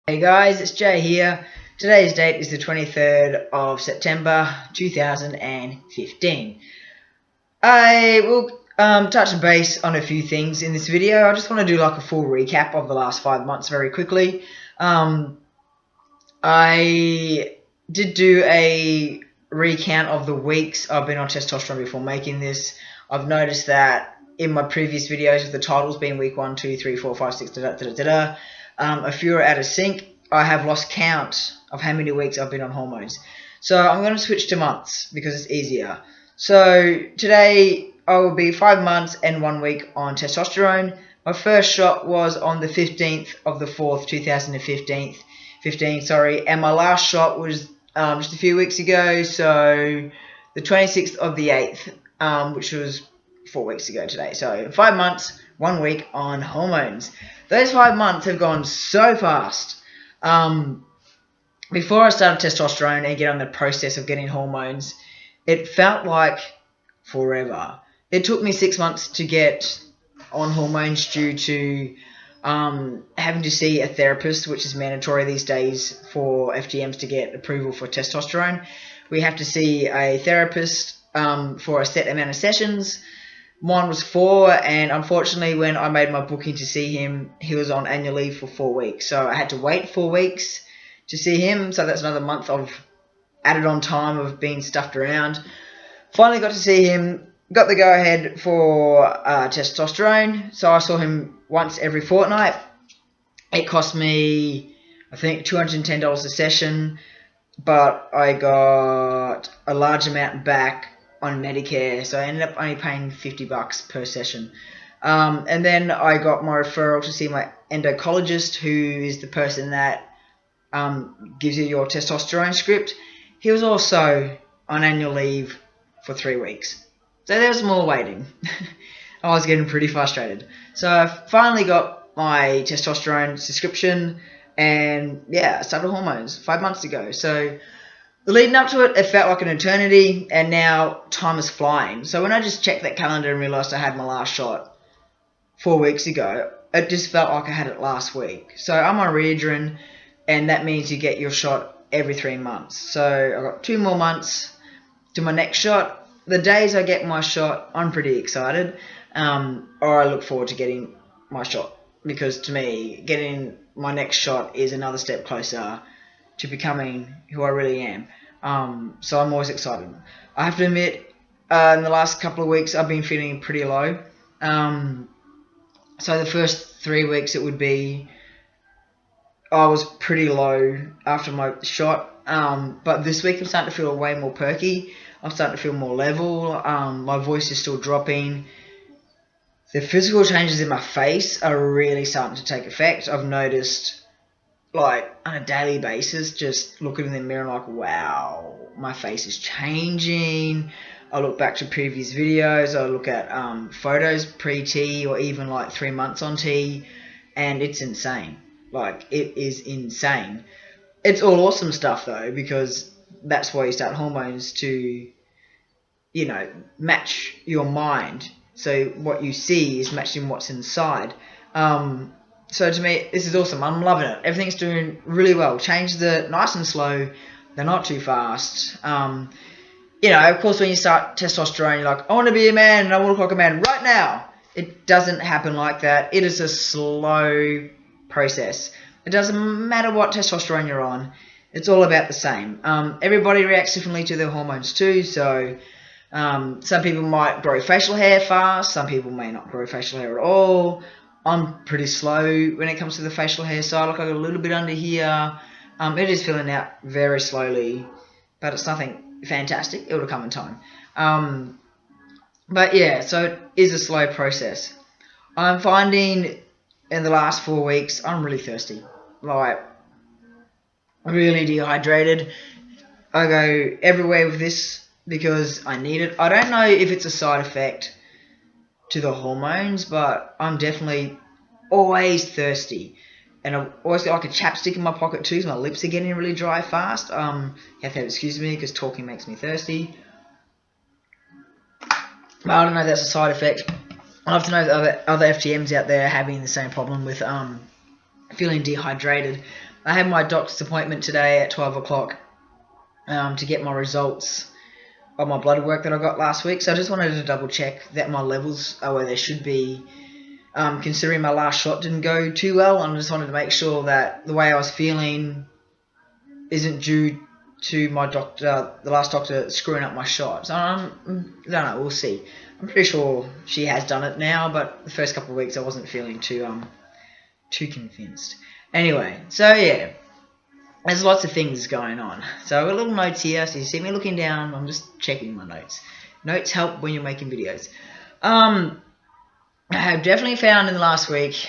Hey guys, it's Jay here. Today's date is the 23rd of September 2015. I will touch base on a few things in this video. I just want to do like a full recap of the last 5 months very quickly. I did do a recount of the weeks I've been on testosterone before making this. I've noticed that in my previous videos with the titles being week 1, 2, 3, 4, 5, 6, a few are out of sync. I have lost count of how many weeks I've been on hormones. So I'm going to switch to months because it's easier. So today I will be 5 months and 1 week on testosterone. My first shot was on the 15th of the 4th, 2015, and my last shot was just a few weeks ago, so the 26th of the 8th, which was 4 weeks ago today. So 5 months, 1 week on hormones. Those 5 months have gone so fast. Before I started testosterone and get on the process of getting hormones, it felt like forever. It took me 6 months to get on hormones due to having to see a therapist, which is mandatory these days for FGMs to get approval for testosterone. We have to see a therapist for a set amount of sessions. Mine was 4, and unfortunately when I made my booking to see him, he was on annual leave for 4 weeks. So I had to wait 4 weeks to see him, so that's another month of added on time of being stuffed around. Finally got to see him, got the go-ahead for testosterone, so I saw him once every fortnight. It cost me, I think, $210 a session, but I got a large amount back on Medicare, so I ended up only paying $50 per session. And then I got my referral to see my endocrinologist, who is the person that gives you your testosterone script. He was also on annual leave for 3 weeks. So there was more waiting. I was getting pretty frustrated. So I finally got my testosterone subscription, and yeah, I started hormones 5 months ago. So leading up to it, it felt like an eternity, and now time is flying. So when I just checked that calendar and realised I had my last shot 4 weeks ago, it just felt like I had it last week. So I'm on Readrin, and that means you get your shot every 3 months. So I've got 2 more months to my next shot. The days I get my shot, I'm pretty excited, or I look forward to getting my shot, because to me, getting my next shot is another step closer to becoming who I really am. So I'm always excited. I have to admit, in the last couple of weeks, I've been feeling pretty low. So the first 3 weeks, it would be, I was pretty low after my shot. But this week, I'm starting to feel way more perky. I'm starting to feel more level. My voice is still dropping. The physical changes in my face are really starting to take effect. I've noticed, like, on a daily basis, just looking in the mirror like, wow, my face is changing. I look back to previous videos, I look at photos pre-T or even like 3 months on T, and it's insane. Like, it is insane. It's all awesome stuff though, because that's why you start hormones, to, you know, match your mind. So what you see is matching what's inside. So to me, this is awesome. I'm loving it. Everything's doing really well. Changes are nice and slow. They're not too fast. You know, of course, when you start testosterone, you're like, I want to be a man and I want to look like a man right now. It doesn't happen like that. It is a slow process. It doesn't matter what testosterone you're on. It's all about the same. Everybody reacts differently to their hormones too. So some people might grow facial hair fast. Some people may not grow facial hair at all. I'm pretty slow when it comes to the facial hair side. Like, I got a little bit under here. It is filling out very slowly, but it's nothing fantastic. It will come in time. But yeah, so it is a slow process. I'm finding in the last 4 weeks, I'm really thirsty. Like, really dehydrated. I go everywhere with this because I need it. I don't know if it's a side effect to the hormones, but I'm definitely always thirsty, and I've always got like a chapstick in my pocket too, so my lips are getting really dry fast. You have to excuse me because talking makes me thirsty, but I don't know if that's a side effect. I'd love to know if other FGMs out there are having the same problem with feeling dehydrated. I had my doctor's appointment today at 12 o'clock to get my results of my blood work that I got last week. So I just wanted to double check that my levels are where they should be. Considering my last shot didn't go too well, I just wanted to make sure that the way I was feeling isn't due to my doctor, the last doctor, screwing up my shot. So I don't know, we'll see. I'm pretty sure she has done it now, but the first couple of weeks I wasn't feeling too convinced. Anyway, so yeah, there's lots of things going on. So I've got little notes here, so you see me looking down, I'm just checking my notes. Notes help when you're making videos. I have definitely found in the last week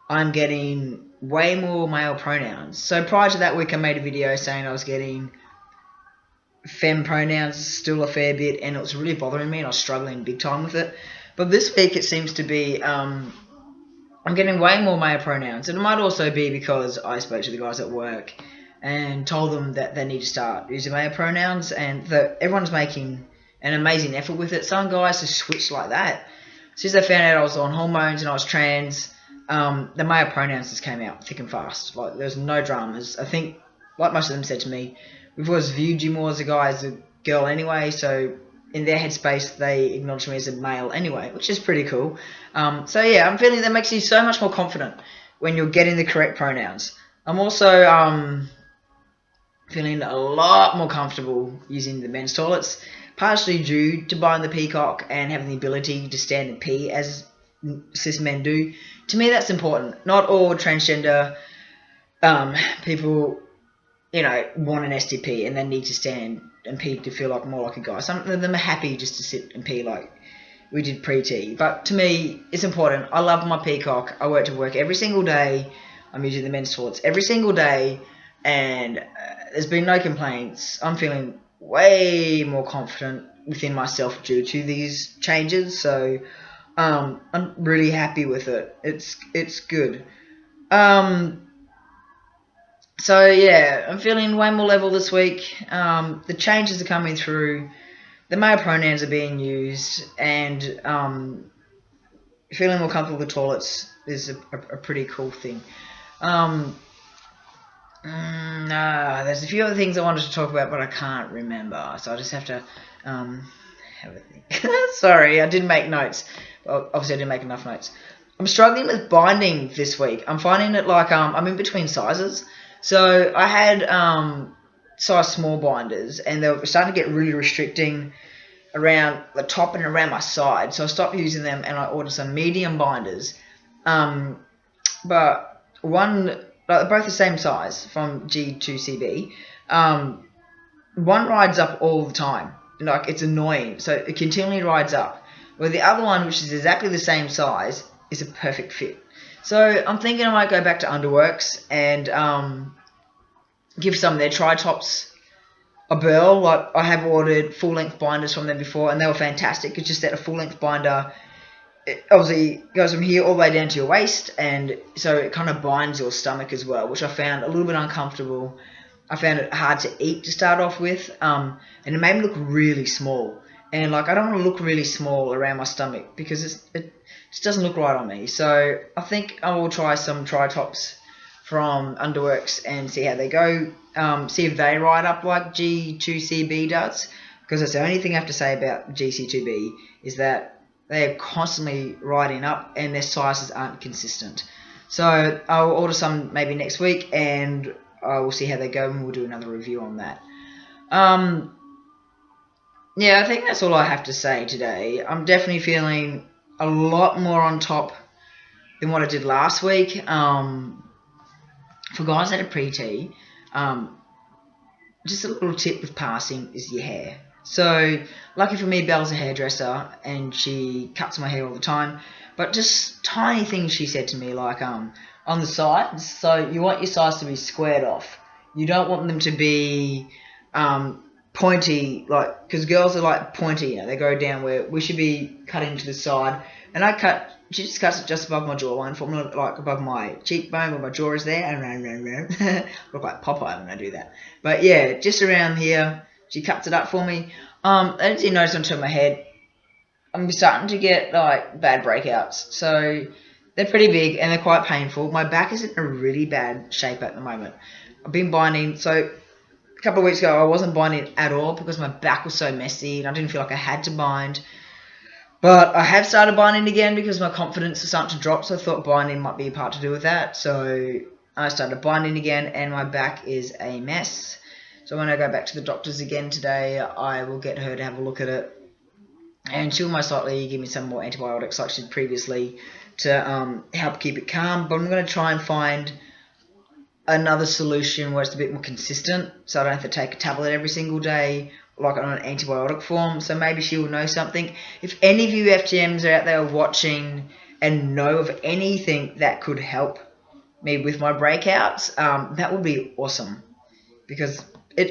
I'm getting way more male pronouns. So prior to that week I made a video saying I was getting femme pronouns still a fair bit, and it was really bothering me and I was struggling big time with it. But this week it seems to be I'm getting way more male pronouns. And it might also be because I spoke to the guys at work and told them that they need to start using male pronouns, and that everyone's making an amazing effort with it. Some guys just switched like that. Since they found out I was on hormones and I was trans, the male pronouns just came out thick and fast. Like, there's no dramas. I think, like most of them said to me, we've always viewed you more as a guy as a girl anyway, so in their headspace they acknowledge me as a male anyway, which is pretty cool. So yeah, I'm feeling that makes you so much more confident when you're getting the correct pronouns. I'm also feeling a lot more comfortable using the men's toilets, partially due to buying the Peacock and having the ability to stand and pee as cis men do. To me, that's important. Not all transgender people, want an STP and they need to stand and pee to feel like more like a guy. Some of them are happy just to sit and pee like we did pre-T. But to me, it's important. I love my Peacock. I work to work every single day. I'm using the men's toilets every single day, and there's been no complaints. I'm feeling way more confident within myself due to these changes, so I'm really happy with it. It's good. So yeah, I'm feeling way more level this week. The changes are coming through. The male pronouns are being used, and feeling more comfortable with toilets is a pretty cool thing. There's a few other things I wanted to talk about, but I can't remember, so I just have to have a think. Sorry, I didn't make notes. Well, obviously I didn't make enough notes. I'm struggling with binding this week. I'm finding it like I'm in between sizes. So I had size small binders, and they were starting to get really restricting around the top and around my side. So I stopped using them, and I ordered some medium binders. But both the same size from G2CB. One rides up all the time. Like, it's annoying. So it continually rides up. Where the other one, which is exactly the same size, is a perfect fit. So I'm thinking I might go back to Underworks and give some of their tri-tops a burl. Like, I have ordered full-length binders from them before, and they were fantastic. It's just that a full-length binder, it obviously goes from here all the way down to your waist, and so it kind of binds your stomach as well, which I found a little bit uncomfortable. I found it hard to eat to start off with, and it made me look really small. And like, I don't want to look really small around my stomach because it just doesn't look right on me. So I think I will try some tri-tops from Underworks and see how they go. See if they ride up like G2CB does, because that's the only thing I have to say about GC2B is that they are constantly riding up and their sizes aren't consistent. So I'll order some maybe next week, and we'll see how they go, and we'll do another review on that. Yeah, I think that's all I have to say today. I'm definitely feeling a lot more on top than what I did last week. For guys that are pre-T, just a little tip with passing is your hair. So, lucky for me, Belle's a hairdresser, and she cuts my hair all the time. But just tiny things she said to me, like on the sides. So, you want your sides to be squared off. You don't want them to be pointy, like, because girls are like pointy, they go down, where we should be cutting to the side. And she just cuts it just above my jawline, from like above my cheekbone where my jaw is there. Look like Popeye when I do that. But yeah, just around here, she cuts it up for me. I didn't see notice until my head. I'm starting to get like bad breakouts. So They're pretty big and they're quite painful. My back is in a really bad shape at the moment. I've been binding, so a couple of weeks ago I wasn't binding at all because my back was so messy and I didn't feel like I had to bind. But I have started binding again because my confidence is starting to drop, so I thought binding might be a part to do with that. So I started binding again and my back is a mess. So when I go back to the doctors again today, I will get her to have a look at it. And she'll most likely give me some more antibiotics like she did previously to help keep it calm. But I'm going to try and find another solution where it's a bit more consistent, so I don't have to take a tablet every single day like on an antibiotic form. So maybe she will know something. If any of you FGMs are out there watching and know of anything that could help me with my breakouts, that would be awesome, because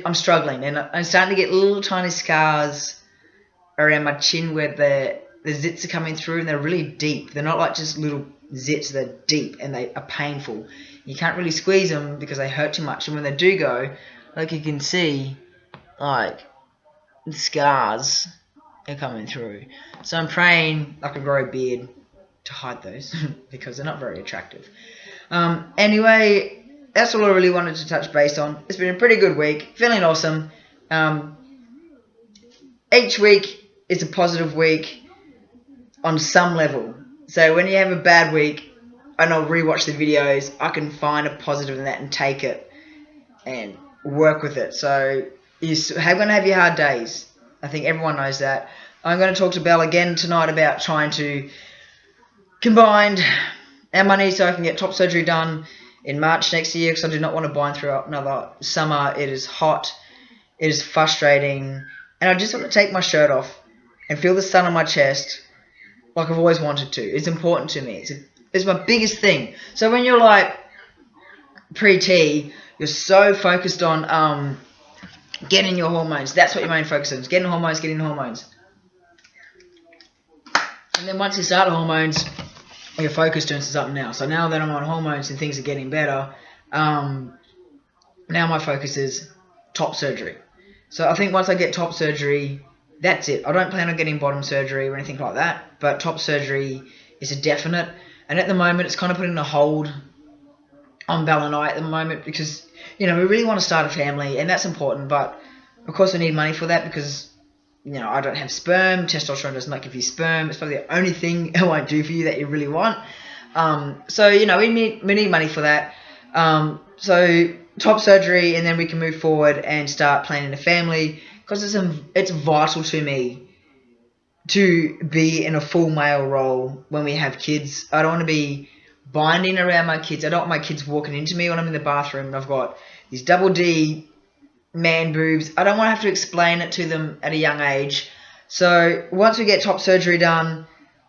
I'm struggling and I'm starting to get little tiny scars around my chin where the zits are coming through, and they're really deep. They're not like just little zits, they're deep and they are painful. You can't really squeeze them because they hurt too much, and when they do go, like you can see, like the scars are coming through. So I'm praying I can grow a beard to hide those because they're not very attractive. Anyway, that's all I really wanted to touch base on. It's been a pretty good week, feeling awesome. Each week is a positive week on some level. So when you have a bad week and I'll rewatch the videos, I can find a positive in that and take it and work with it. So you're going to have your hard days. I think everyone knows that. I'm going to talk to Belle again tonight about trying to combine our money so I can get top surgery done in March next year, because I do not want to bind throughout another summer. It is hot. It is frustrating. And I just want to take my shirt off and feel the sun on my chest like I've always wanted to. It's important to me. It's my biggest thing. So when you're like pre-T, you're so focused on getting your hormones. That's what your main focus is. Getting hormones. And then once you start hormones, your focus turns to something else. So now that I'm on hormones and things are getting better, now my focus is top surgery. So I think once I get top surgery, that's it. I don't plan on getting bottom surgery or anything like that, but top surgery is a definite. And at the moment, it's kind of putting a hold on Belle and I at the moment because, we really want to start a family, and that's important. But, of course, we need money for that because, I don't have sperm. Testosterone does not give you sperm. It's probably the only thing it won't do for you that you really want. So, we need money for that. So top surgery, and then we can move forward and start planning a family, because it's vital to me to be in a full male role when we have kids. I don't want to be binding around my kids. I don't want my kids walking into me when I'm in the bathroom and I've got these double D man boobs. I don't want to have to explain it to them at a young age. So once we get top surgery done,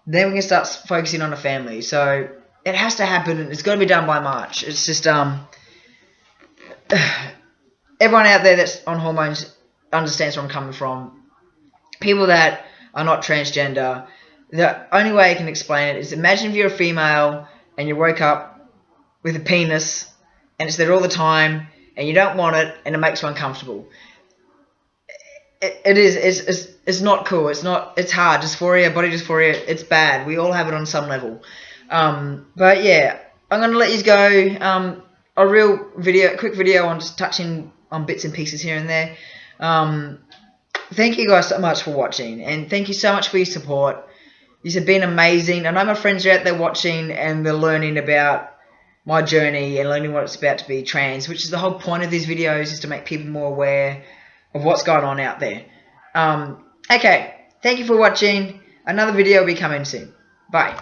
then we can start focusing on a family. So it has to happen, and it's got to be done by March. It's just everyone out there that's on hormones understands where I'm coming from. People that are not transgender, the only way I can explain it is, imagine if you're a female and you woke up with a penis and it's there all the time and you don't want it and it makes you uncomfortable. It's not cool. It's hard. Dysphoria, body dysphoria, it's bad. We all have it on some level. But yeah, I'm going to let you go. A quick video on just touching on bits and pieces here and there. Thank you guys so much for watching, and thank you so much for your support. You've been amazing. I know my friends are out there watching and they're learning about my journey and learning what it's about to be trans, which is the whole point of these videos, is to make people more aware of what's going on out there. Okay, thank you for watching. Another video will be coming soon. Bye.